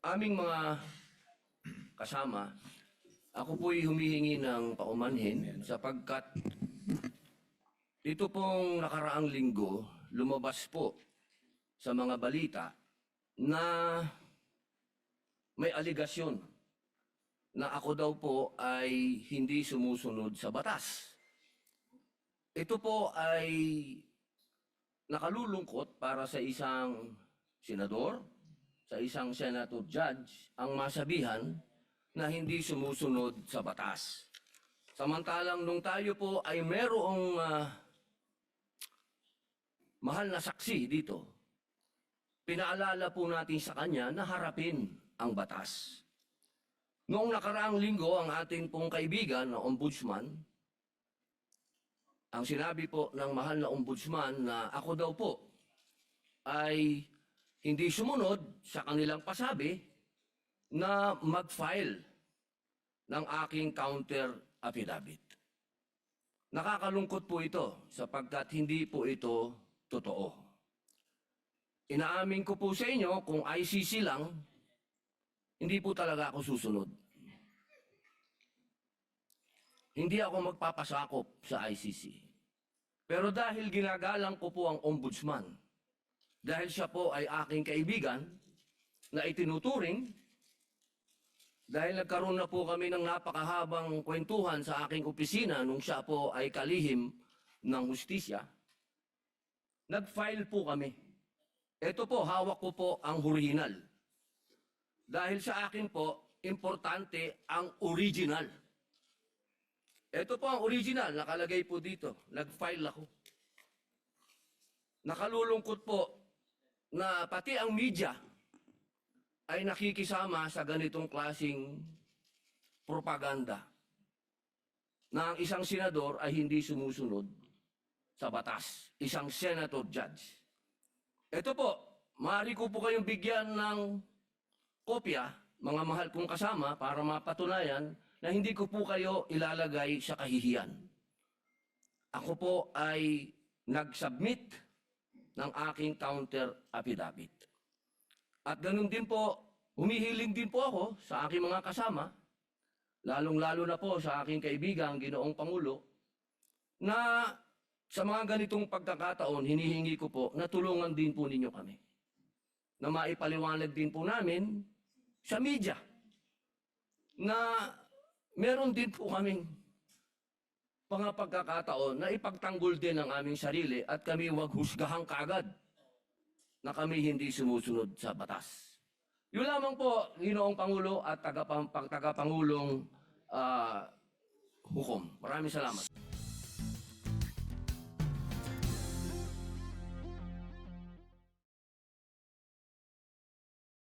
aming mga kasama, ako po'y humihingi ng paumanhin sapagkat ito pong nakaraang linggo, lumabas po sa mga balita na may aligasyon na ako daw po ay hindi sumusunod sa batas. Ito po ay nakalulungkot para sa isang senador, sa isang senator judge, ang masabihan na hindi sumusunod sa batas. Samantalang nung tayo po ay merong mahal na saksi dito, pinaalala po natin sa kanya na harapin ang batas. Noong nakaraang linggo, ang ating pong kaibigan na ombudsman, ang sinabi po ng mahal na ombudsman na ako daw po ay hindi sumunod sa kanilang pasabi na mag-file ng aking counter affidavit. Nakakalungkot po ito sapagkat hindi po ito totoo. Inaamin ko po sa inyo kung ICC lang, hindi po talaga ako susunod. Hindi ako magpapasakop sa ICC. Pero dahil ginagalang ko po ang ombudsman, dahil siya po ay aking kaibigan na itinuturing, dahil nagkaroon na po kami ng napakahabang kwentuhan sa aking opisina nung siya po ay kalihim ng hustisya, nag-file po kami. Ito po, hawak ko po ang original. Dahil sa akin po, importante ang original. Ito po ang original, nakalagay po dito. Nag-file ako. Nakalulungkot po na pati ang media ay nakikisama sa ganitong klasing propaganda na ang isang senador ay hindi sumusunod sa batas. Isang senator judge. Ito po, maaari ko po kayong bigyan ng kopya, mga mahal kong kasama, para mapatunayan na hindi ko po kayo ilalagay sa kahihiyan. Ako po ay nag-submit ng aking counter affidavit. At ganun din po, humihiling din po ako sa aking mga kasama, lalong-lalo na po sa aking kaibigan, Ginoong Pangulo, na sa mga ganitong pagkakataon, hinihingi ko po na tulungan din po ninyo kami. Na maipaliwanag din po namin sa media na meron din po kaming mga pagkakataon na ipagtanggol din ang aming sarili at kami wag husgahang kaagad na kami hindi sumusunod sa batas. Yun lamang po, Ginoong Pangulo at tagapangulong hukom. Maraming salamat.